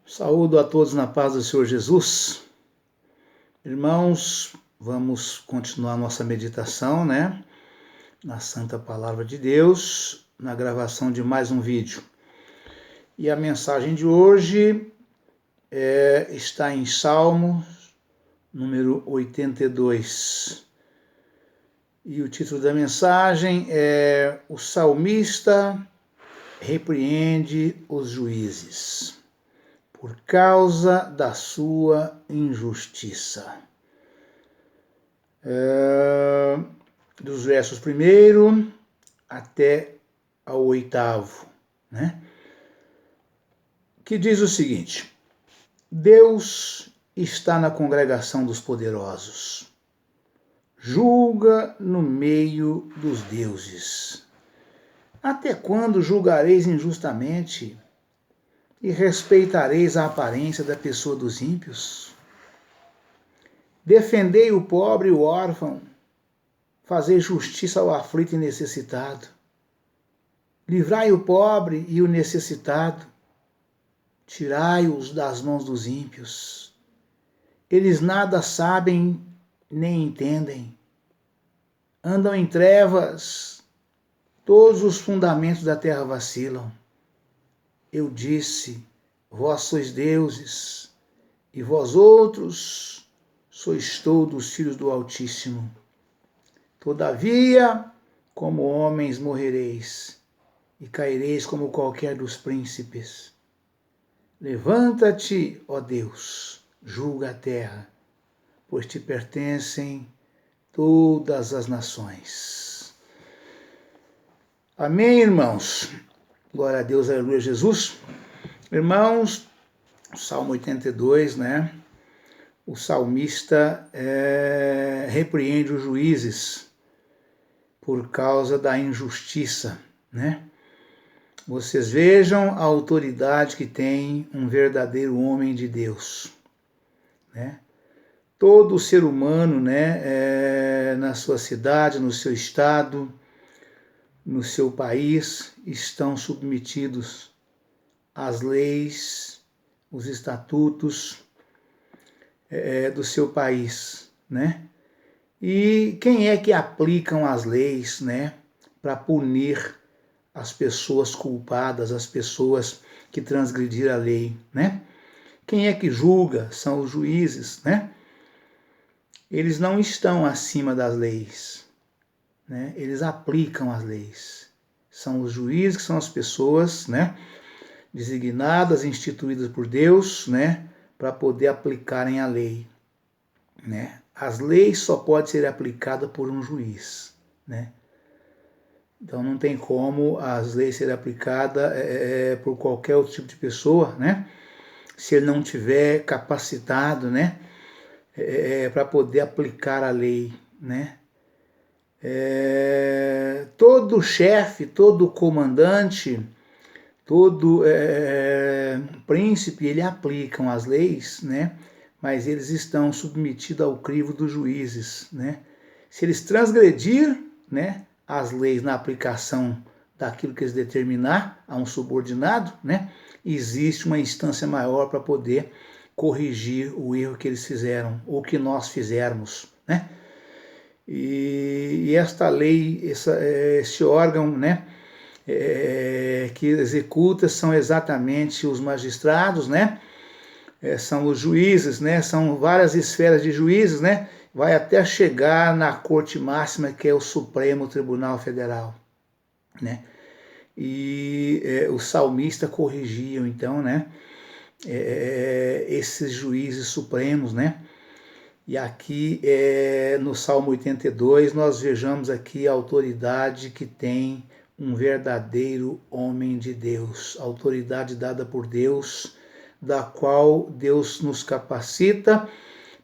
Saúdo a todos na paz do Senhor Jesus. Irmãos, vamos continuar nossa meditação, na Santa Palavra de Deus, na gravação de mais um vídeo. E a mensagem de hoje está em Salmos, número 82. E o título da mensagem é: O salmista repreende os juízes por causa da sua injustiça. Dos versos 1 até ao 8, que diz o seguinte: Deus está na congregação dos poderosos, julga no meio dos deuses. Até quando julgareis injustamente e respeitareis a aparência da pessoa dos ímpios? Defendei o pobre e o órfão, fazei justiça ao aflito e necessitado. Livrai o pobre e o necessitado, tirai-os das mãos dos ímpios. Eles nada sabem nem entendem. Andam em trevas, todos os fundamentos da terra vacilam. Eu disse: vós sois deuses, e vós outros sois todos filhos do Altíssimo. Todavia, como homens morrereis, e caireis como qualquer dos príncipes. Levanta-te, ó Deus, julga a terra, pois te pertencem todas as nações. Amém, irmãos? Glória a Deus, aleluia, Jesus. Irmãos, Salmo 82, o salmista repreende os juízes por causa da injustiça, Vocês vejam a autoridade que tem um verdadeiro homem de Deus, Todo ser humano, na sua cidade, no seu estado, no seu país, estão submetidos às leis, os estatutos do seu país, E quem é que aplicam as leis, para punir as pessoas culpadas, as pessoas que transgrediram a lei, Quem é que julga? São os juízes, Eles não estão acima das leis, Eles aplicam as leis. São os juízes, que são as pessoas, designadas, instituídas por Deus, para poder aplicarem a lei, As leis só podem ser aplicadas por um juiz, Então não tem como as leis serem aplicadas por qualquer outro tipo de pessoa, Se ele não tiver capacitado, para poder aplicar a lei, Todo chefe, todo comandante, todo príncipe, ele aplicam as leis, Mas eles estão submetidos ao crivo dos juízes, Se eles transgredir, as leis na aplicação daquilo que eles determinar a um subordinado, existe uma instância maior para poder corrigir o erro que eles fizeram, ou que nós fizermos, E esta lei, esse órgão, que executa são exatamente os magistrados, são os juízes, são várias esferas de juízes, vai até chegar na corte máxima, que é o Supremo Tribunal Federal, E o salmista corrigiam, então, esses juízes supremos, E aqui, no Salmo 82, nós vejamos aqui a autoridade que tem um verdadeiro homem de Deus, autoridade dada por Deus, da qual Deus nos capacita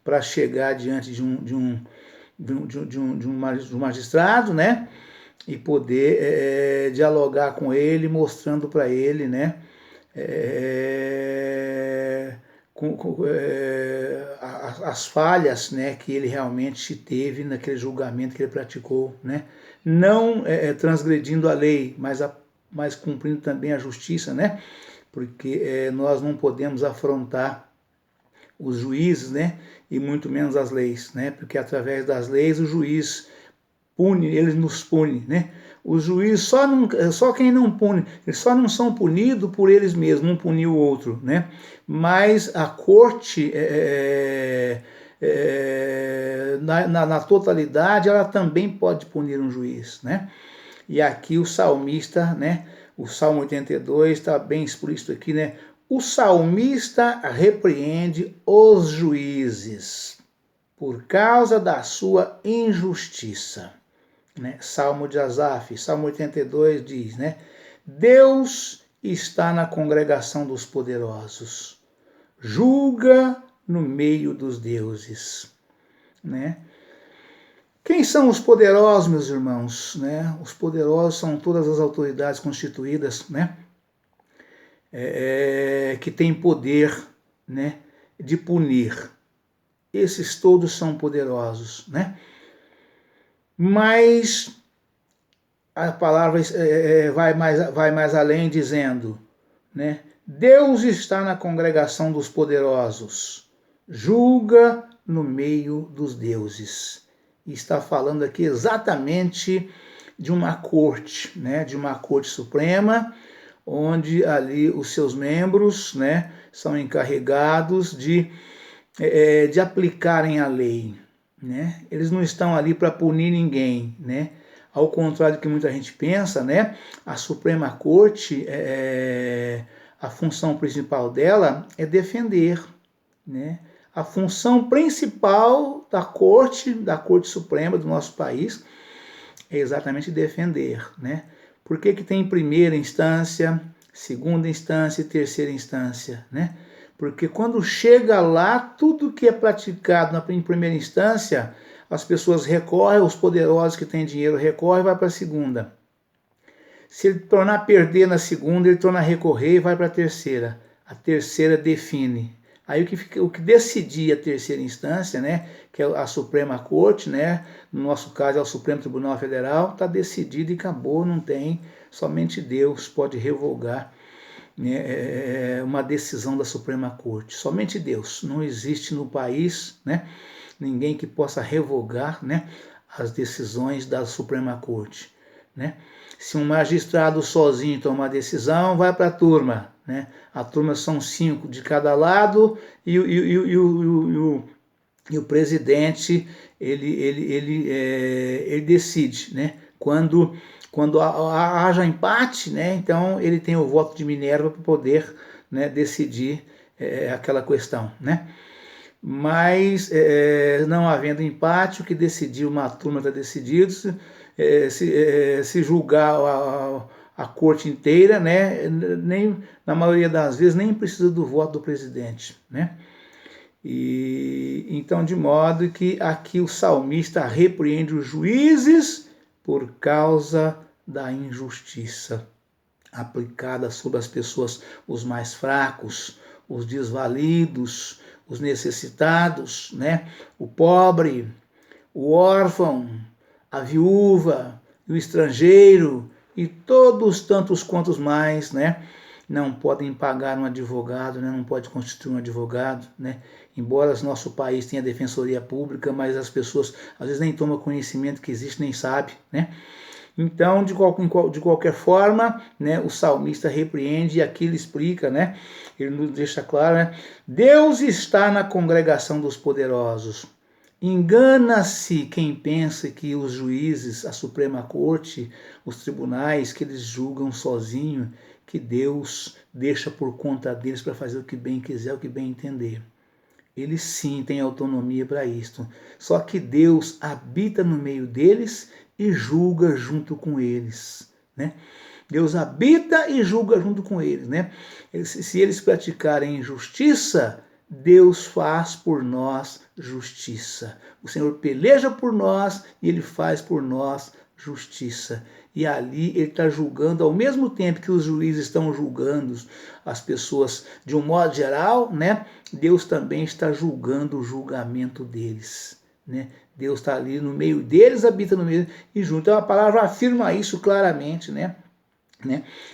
para chegar diante de um magistrado, E poder dialogar com ele, mostrando para ele, as falhas, que ele realmente teve naquele julgamento que ele praticou, Não transgredindo a lei, mas cumprindo também a justiça, porque nós não podemos afrontar os juízes, né? E muito menos as leis, né? Porque através das leis o juiz pune, ele nos pune, né? Os juízes só quem não pune, eles só não são punidos por eles mesmos, um punir o outro, né? Mas a corte, na totalidade, ela também pode punir um juiz, né? E aqui o salmista, né? O Salmo 82 está bem explícito aqui, né? O salmista repreende os juízes por causa da sua injustiça. Né? Salmo de Asaf, Salmo 82 diz, né? Deus está na congregação dos poderosos, julga no meio dos deuses. Né? Quem são os poderosos, meus irmãos? Né? Os poderosos são todas as autoridades constituídas, né? Que têm poder, né? De punir. Esses todos são poderosos, né? Mas a palavra vai mais além, dizendo, né? Deus está na congregação dos poderosos, julga no meio dos deuses. E está falando aqui exatamente de uma corte, né? De uma corte suprema, onde ali os seus membros, né? São encarregados de aplicarem a lei. Né? Eles não estão ali para punir ninguém, né? Ao contrário do que muita gente pensa, né? A Suprema Corte, a função principal dela é defender, né? A função principal da Corte Suprema do nosso país é exatamente defender, né? Por que tem primeira instância, segunda instância e terceira instância, né? Porque quando chega lá, tudo que é praticado em primeira instância, as pessoas recorrem, os poderosos que têm dinheiro recorrem e vai para a segunda. Se ele tornar a perder na segunda, ele torna a recorrer e vai para a terceira. A terceira define. Aí o que decidir a terceira instância, né, que é a Suprema Corte, né, no nosso caso é o Supremo Tribunal Federal, está decidido e acabou, não tem, somente Deus pode revogar uma decisão da Suprema Corte. Somente Deus. Não existe no país, né, ninguém que possa revogar, né, as decisões da Suprema Corte. Né? Se um magistrado sozinho tomar decisão, vai para a turma. Né? A turma são 5 de cada lado e o presidente ele decide. Né? Quando haja empate, né, então ele tem o voto de Minerva para poder, né, decidir aquela questão. Né? Mas, não havendo empate, o que decidiu, uma turma está decidido, se julgar a corte inteira, né, nem, na maioria das vezes, nem precisa do voto do presidente. Né? E, então, de modo que aqui o salmista repreende os juízes por causa da injustiça aplicada sobre as pessoas, os mais fracos, os desvalidos, os necessitados, né? O pobre, o órfão, a viúva, o estrangeiro e todos tantos quantos mais, né? Não podem pagar um advogado, né? Não pode constituir um advogado, né? Embora nosso país tenha defensoria pública, mas as pessoas às vezes nem tomam conhecimento que existe, nem sabe, né? Então, de qualquer forma, né, o salmista repreende e aqui ele explica, né, ele nos deixa claro, né, Deus está na congregação dos poderosos. Engana-se quem pensa que os juízes, a Suprema Corte, os tribunais, que eles julgam sozinho, que Deus deixa por conta deles para fazer o que bem quiser, o que bem entender. Eles sim têm autonomia para isto. Só que Deus habita no meio deles e julga junto com eles, né? Deus habita e julga junto com eles, né? Se eles praticarem injustiça, Deus faz por nós justiça. O Senhor peleja por nós e Ele faz por nós justiça. E ali Ele está julgando, ao mesmo tempo que os juízes estão julgando as pessoas de um modo geral, né? Deus também está julgando o julgamento deles, né? Deus está ali no meio deles, habita no meio e junto. Então a palavra afirma isso claramente, né?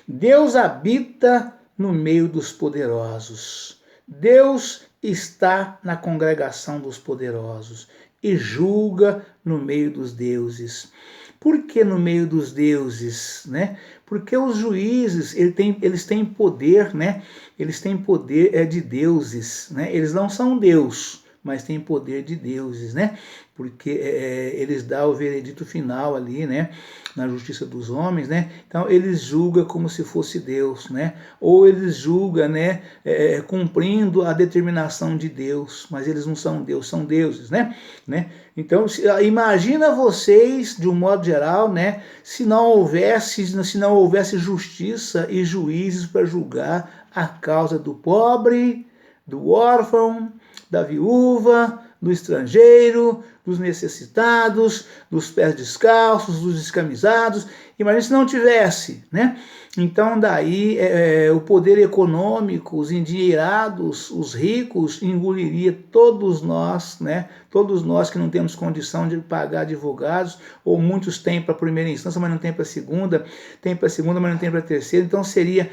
Deus habita no meio dos poderosos. Deus está na congregação dos poderosos e julga no meio dos deuses. Por que no meio dos deuses, né? Porque os juízes, eles têm poder, né? Eles têm poder de deuses, né? Eles não são Deus, mas têm poder de deuses, né? Porque eles dão o veredito final ali, né? Na justiça dos homens, né? Então eles julgam como se fosse Deus, né? Ou eles julgam, né? Cumprindo a determinação de Deus, mas eles não são Deus, são deuses, né? Então imagina vocês, de um modo geral, né? Se não houvesse justiça e juízes para julgar a causa do pobre, do órfão, da viúva, do estrangeiro, dos necessitados, dos pés descalços, dos descamisados. Imagina se não tivesse, né? Então daí o poder econômico, os endinheirados, os ricos, engoliria todos nós, né? Todos nós que não temos condição de pagar advogados, ou muitos têm para a primeira instância, mas não têm para a segunda, tem para a segunda, mas não tem para a terceira. Então seria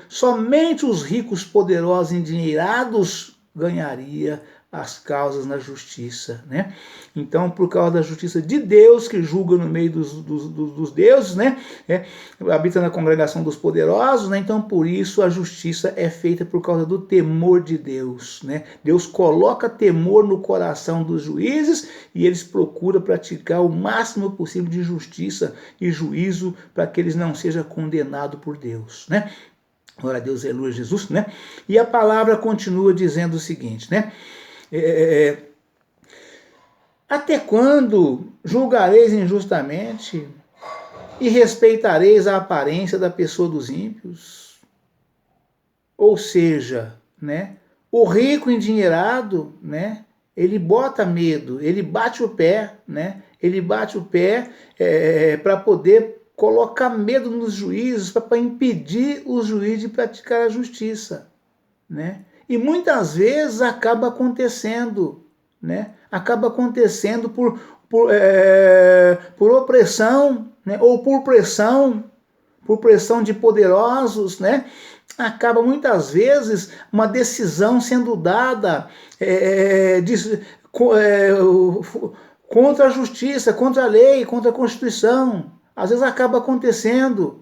somente os ricos, poderosos, endinheirados ganharia as causas na justiça, né? Então, por causa da justiça de Deus, que julga no meio dos deuses, né? Habita na congregação dos poderosos, né? Então, por isso, a justiça é feita por causa do temor de Deus, né? Deus coloca temor no coração dos juízes e eles procuram praticar o máximo possível de justiça e juízo para que eles não sejam condenados por Deus, né? Glória a Deus, aleluia, Jesus, né? E a palavra continua dizendo o seguinte, né? Até quando julgareis injustamente e respeitareis a aparência da pessoa dos ímpios? Ou seja, né? O rico endinheirado, né? Ele bota medo, ele bate o pé, né? Ele bate o pé para poder colocar medo nos juízes, para impedir os juízes de praticar a justiça, né? E muitas vezes acaba acontecendo, né? Acaba acontecendo por opressão, né? Ou por pressão de poderosos, né? Acaba muitas vezes uma decisão sendo dada contra a justiça, contra a lei, contra a Constituição. Às vezes acaba acontecendo.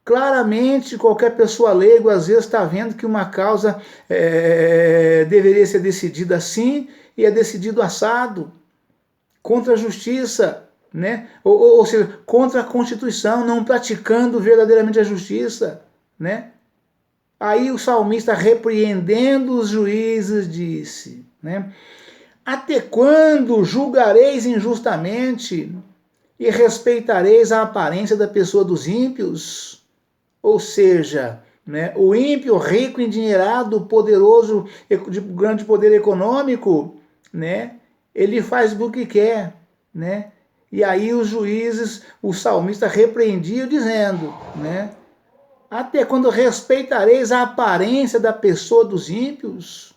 Claramente, qualquer pessoa leiga, às vezes, está vendo que uma causa deveria ser decidida assim e é decidido assado, contra a justiça, né? Ou seja, contra a Constituição, não praticando verdadeiramente a justiça, né? Aí o salmista, repreendendo os juízes, disse, né? Até quando julgareis injustamente e respeitareis a aparência da pessoa dos ímpios? Ou seja, né, o ímpio, rico, endinheirado, poderoso, de grande poder econômico, né, ele faz o que quer, né? E aí os juízes, o salmista repreendia dizendo, né, até quando respeitareis a aparência da pessoa dos ímpios,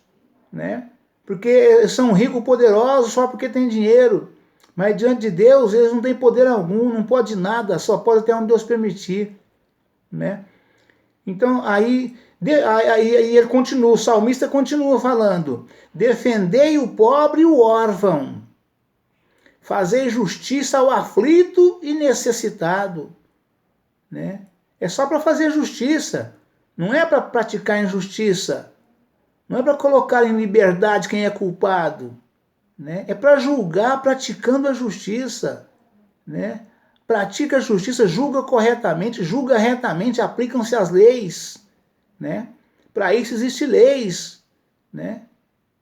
né? Porque são ricos, poderosos só porque tem dinheiro, mas diante de Deus eles não têm poder algum, não pode nada, só pode até onde Deus permitir, né? Então aí ele continua, o salmista continua falando: defendei o pobre e o órfão, fazei justiça ao aflito e necessitado, né? É só para fazer justiça, não é para praticar injustiça, não é para colocar em liberdade quem é culpado, né? É para julgar praticando a justiça, né? Pratica a justiça, julga corretamente, julga retamente, aplicam-se as leis, né? Para isso existem leis, né?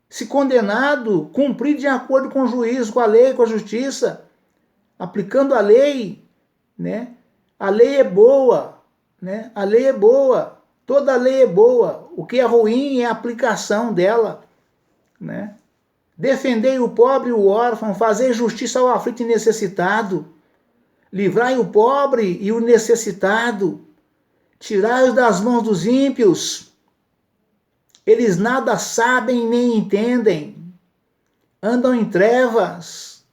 Se condenado, cumprir de acordo com o juízo, com a lei, com a justiça, aplicando a lei, né? A lei é boa, né? A lei é boa, toda lei é boa. O que é ruim é a aplicação dela, né? Defendei o pobre e o órfão, fazei justiça ao aflito e necessitado, livrai o pobre e o necessitado, tirai-os das mãos dos ímpios. Eles nada sabem nem entendem, andam em trevas.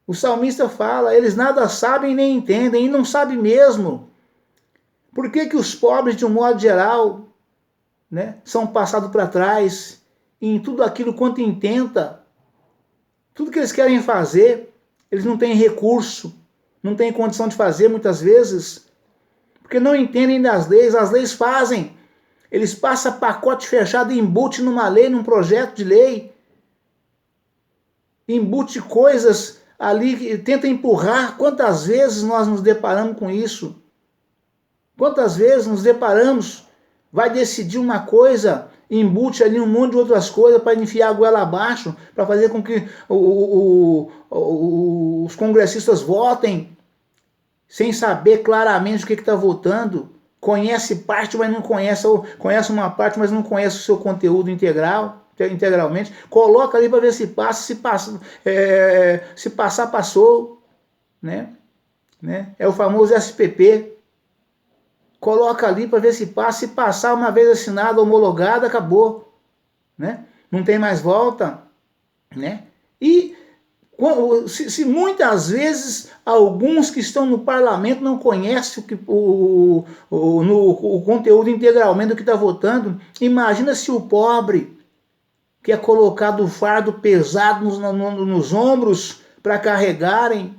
O salmista fala, eles nada sabem nem entendem, e não sabem mesmo. Por que que os pobres, de um modo geral, né, são passados para trás em tudo aquilo quanto intenta, tudo que eles querem fazer, eles não têm recurso, não têm condição de fazer muitas vezes, porque não entendem das leis, as leis fazem. Eles passam pacote fechado e embute numa lei, num projeto de lei, embute coisas ali, tenta empurrar. Quantas vezes nós nos deparamos com isso? Quantas vezes nos deparamos, vai decidir uma coisa, embute ali um monte de outras coisas para enfiar a goela abaixo, para fazer com que os congressistas votem, sem saber claramente o que está votando. Conhece parte, mas não conhece, ou conhece uma parte, mas não conhece o seu conteúdo integralmente. Coloca ali para ver se passa, se passar, passou, né? É o famoso SPP. Coloca ali para ver se passa, se passar uma vez assinado, homologado, acabou, né? Não tem mais volta, né? E se muitas vezes alguns que estão no parlamento não conhecem o conteúdo integralmente do que está votando, imagina se o pobre, que é colocado o fardo pesado nos ombros para carregarem,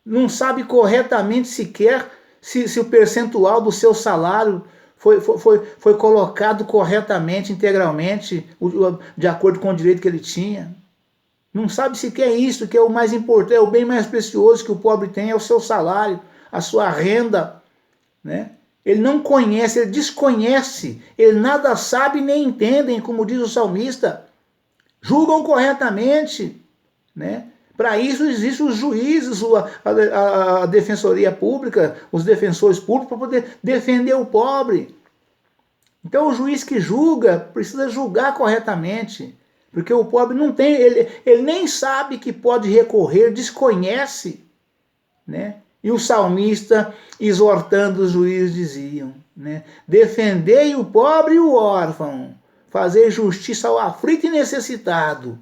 não sabe corretamente sequer se o percentual do seu salário foi colocado corretamente, integralmente, de acordo com o direito que ele tinha. Não sabe sequer isso, que é o mais importante, é o bem mais precioso que o pobre tem, é o seu salário, a sua renda, né? Ele não conhece, ele desconhece, ele nada sabe nem entendem, como diz o salmista. Julgam corretamente, né? Para isso existem os juízes, a defensoria pública, os defensores públicos, para poder defender o pobre. Então o juiz que julga precisa julgar corretamente. Porque o pobre não tem, ele nem sabe que pode recorrer, desconhece, né? E o salmista, exortando os juízes, diziam, né? Defendei o pobre e o órfão, fazei justiça ao aflito e necessitado,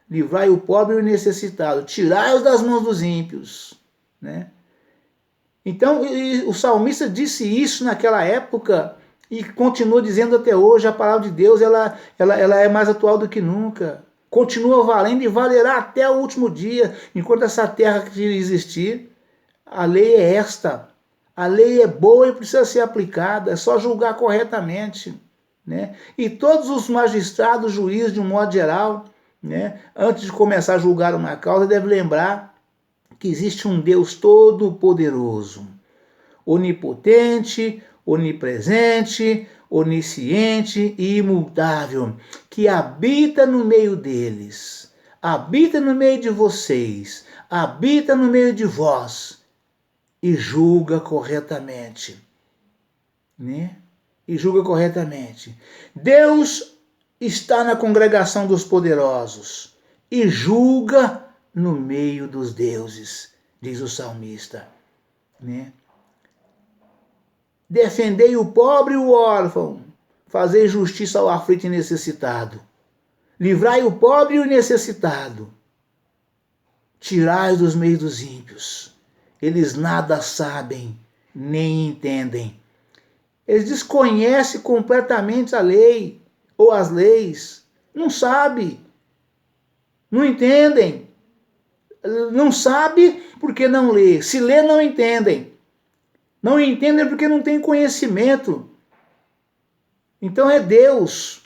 livrai o pobre e o necessitado, tirai-os das mãos dos ímpios, né? Então, o salmista disse isso naquela época, e continua dizendo até hoje. A palavra de Deus ela é mais atual do que nunca. Continua valendo e valerá até o último dia. Enquanto essa terra existir, a lei é esta. A lei é boa e precisa ser aplicada. É só julgar corretamente, né? E todos os magistrados, juízes, de um modo geral, né, antes de começar a julgar uma causa, devem lembrar que existe um Deus todo-poderoso, onipotente, onipresente, onisciente e imutável, que habita no meio deles, habita no meio de vocês, habita no meio de vós e julga corretamente, né? E julga corretamente. Deus está na congregação dos poderosos e julga no meio dos deuses, diz o salmista, né? Defendei o pobre e o órfão, fazei justiça ao aflito e necessitado. Livrai o pobre e o necessitado. Tirai-os dos meios dos ímpios. Eles nada sabem, nem entendem. Eles desconhecem completamente a lei, ou as leis. Não sabem, não entendem. Não sabe porque não lê. Se lê, não entendem. Não entendem porque não tem conhecimento. Então é Deus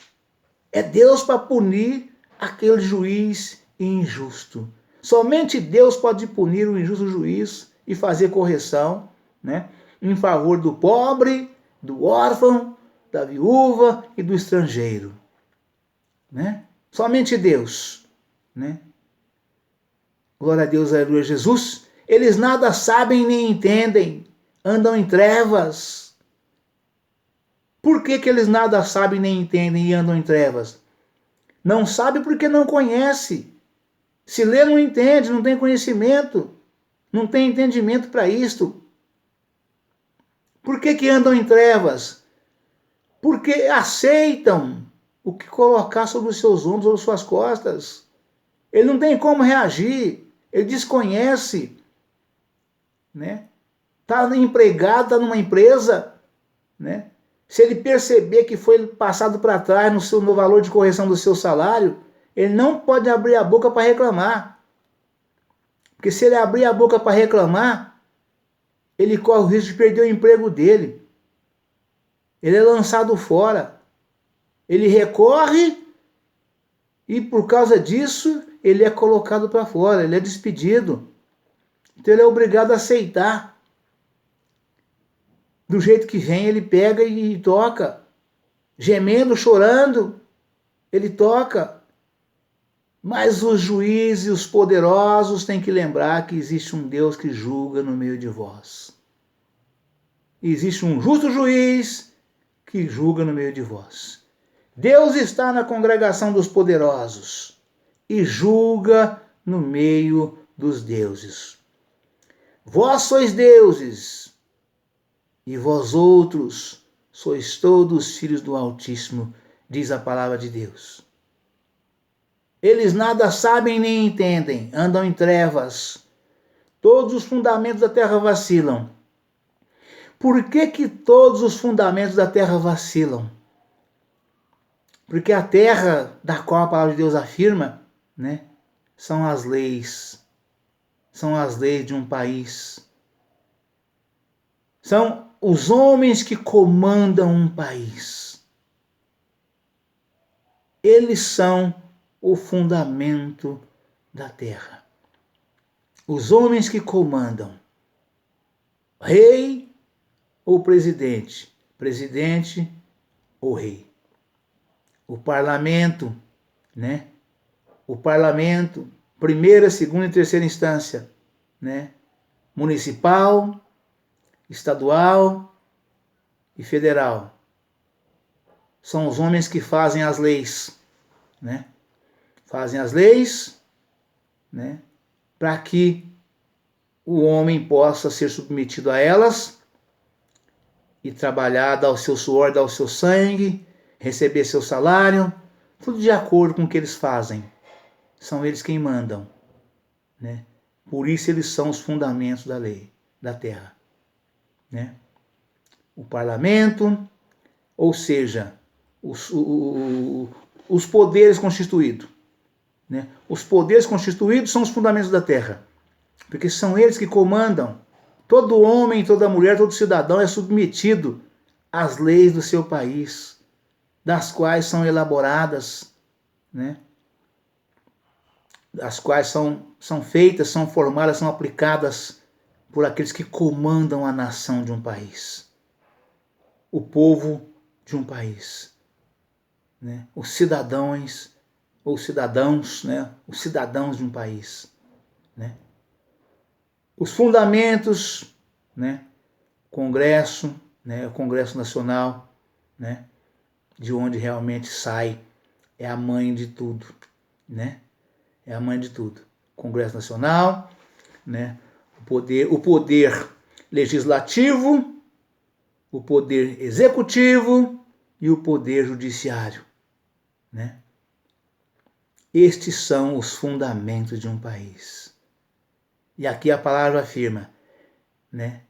para punir aquele juiz injusto. Somente Deus pode punir o injusto juiz e fazer correção, né, em favor do pobre, do órfão, da viúva e do estrangeiro, né? Somente Deus, né? Glória a Deus, aleluia, Jesus. Eles nada sabem nem entendem, andam em trevas. Por que eles nada sabem nem entendem e andam em trevas? Não sabe porque não conhece. Se lê, não entende, não tem conhecimento, não tem entendimento para isto. Por que andam em trevas? Porque aceitam o que colocar sobre os seus ombros ou suas costas. Ele não tem como reagir, ele desconhece, né? está empregado, está numa empresa, né? Se ele perceber que foi passado para trás no valor de correção do seu salário, ele não pode abrir a boca para reclamar. Porque se ele abrir a boca para reclamar, ele corre o risco de perder o emprego dele. Ele é lançado fora. Ele recorre e por causa disso ele é colocado para fora, ele é despedido. Então ele é obrigado a aceitar. Do jeito que vem, ele pega e toca. Gemendo, chorando, ele toca. Mas os juízes e os poderosos têm que lembrar que existe um Deus que julga no meio de vós. Existe um justo juiz que julga no meio de vós. Deus está na congregação dos poderosos e julga no meio dos deuses. Vós sois deuses, e vós outros sois todos filhos do Altíssimo, diz a palavra de Deus. Eles nada sabem nem entendem, andam em trevas. Todos os fundamentos da terra vacilam. Por que todos os fundamentos da terra vacilam? Porque a terra da qual a palavra de Deus afirma, né, são as leis. São as leis de um país. São os homens que comandam um país. Eles são o fundamento da terra. Os homens que comandam. Rei ou presidente? Presidente ou rei? O parlamento, né? O parlamento, primeira, segunda e terceira instância, né? Municipal, estadual e federal. São os homens que fazem as leis, né? Fazem as leis, né? Para que o homem possa ser submetido a elas e trabalhar, dar o seu suor, dar o seu sangue, receber seu salário, tudo de acordo com o que eles fazem. São eles quem mandam, né? Por isso eles são os fundamentos da lei, da terra, né? O parlamento, ou seja, os poderes constituídos, né? Os poderes constituídos são os fundamentos da terra, porque são eles que comandam. Todo homem, toda mulher, todo cidadão é submetido às leis do seu país, das quais são elaboradas, né? Das quais são feitas, são formadas, são aplicadas por aqueles que comandam a nação de um país, o povo de um país, né? Os cidadãos, né? Os cidadãos de um país, né? Os fundamentos, né? Congresso, né? O Congresso Nacional, né? De onde realmente sai, é a mãe de tudo, né? É a mãe de tudo. Congresso Nacional, né? O poder legislativo, o poder executivo e o poder judiciário, né? Estes são os fundamentos de um país. E aqui a palavra afirma, né?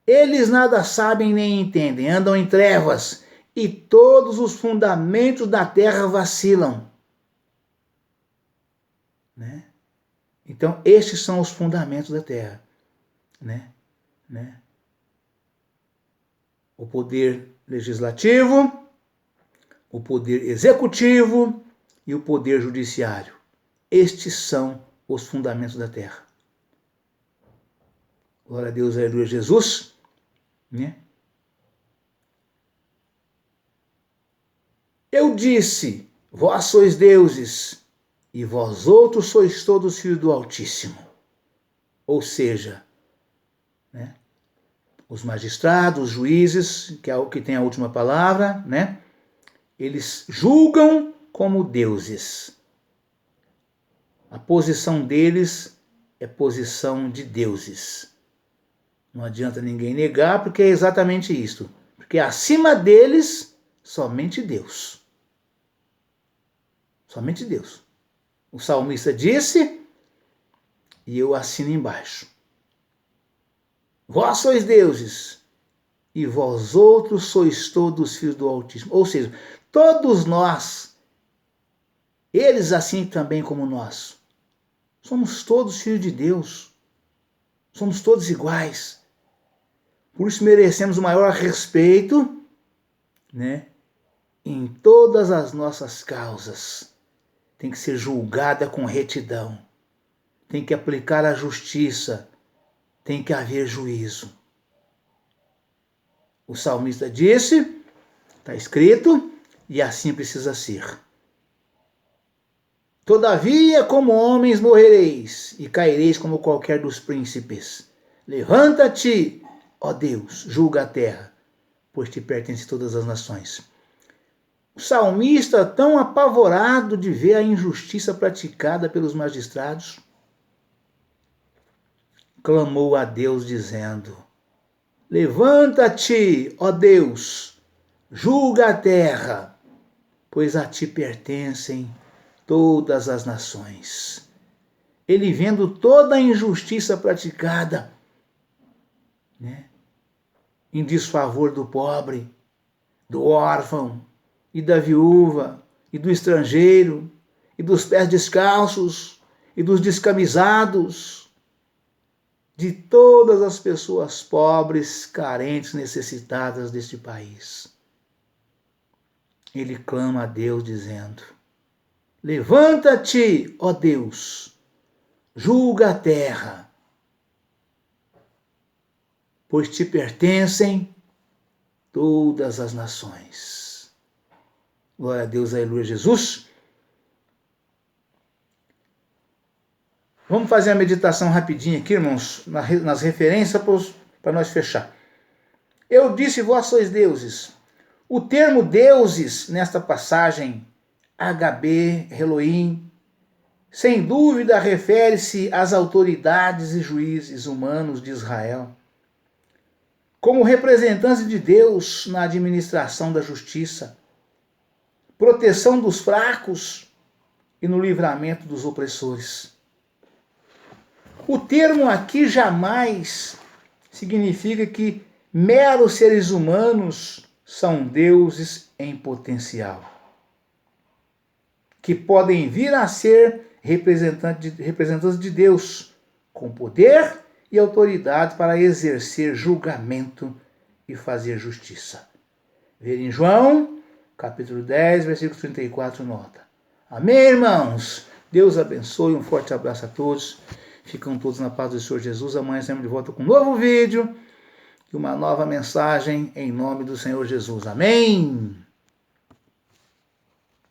Eles nada sabem nem entendem, andam em trevas e todos os fundamentos da terra vacilam, né? Então, estes são os fundamentos da terra, né? O poder legislativo, o poder executivo e o poder judiciário. Estes são os fundamentos da terra. Glória a Deus, aleluia, Jesus, né? Eu disse, vós sois deuses, e vós outros sois todos filhos do Altíssimo. Ou seja, né? Os magistrados, os juízes, que é o que tem a última palavra, né? Eles julgam como deuses. A posição deles é posição de deuses. Não adianta ninguém negar, porque é exatamente isso. Porque acima deles, somente Deus. Somente Deus. O salmista disse, e eu assino embaixo. Vós sois deuses, e vós outros sois todos filhos do Altíssimo. Ou seja, todos nós, eles assim também como nós, somos todos filhos de Deus. Somos todos iguais. Por isso merecemos o maior respeito, né? Em todas as nossas causas. Tem que ser julgada com retidão. Tem que aplicar a justiça. Tem que haver juízo. O salmista disse, está escrito, e assim precisa ser. Todavia, como homens morrereis, e caireis como qualquer dos príncipes. Levanta-te, ó Deus, julga a terra, pois te pertencem todas as nações. O salmista, tão apavorado de ver a injustiça praticada pelos magistrados, clamou a Deus dizendo, levanta-te, ó Deus, julga a terra, pois a ti pertencem todas as nações. Ele vendo toda a injustiça praticada, né, em desfavor do pobre, do órfão e da viúva e do estrangeiro e dos pés descalços e dos descamisados, de todas as pessoas pobres, carentes, necessitadas deste país. Ele clama a Deus dizendo, levanta-te, ó Deus, julga a terra, pois te pertencem todas as nações. Glória a Deus, aleluia, Jesus. Vamos fazer a meditação rapidinho aqui, irmãos, nas referências para nós fechar. Eu disse, vós sois deuses. O termo deuses, nesta passagem, HB, Elohim, sem dúvida refere-se às autoridades e juízes humanos de Israel, como representantes de Deus na administração da justiça, proteção dos fracos e no livramento dos opressores. O termo aqui jamais significa que meros seres humanos são deuses em potencial, que podem vir a ser representantes de Deus, com poder e autoridade para exercer julgamento e fazer justiça. Ver em João, capítulo 10, versículo 34, nota. Amém, irmãos? Deus abençoe, um forte abraço a todos. Ficam todos na paz do Senhor Jesus. Amanhã estaremos de volta com um novo vídeo e uma nova mensagem em nome do Senhor Jesus. Amém?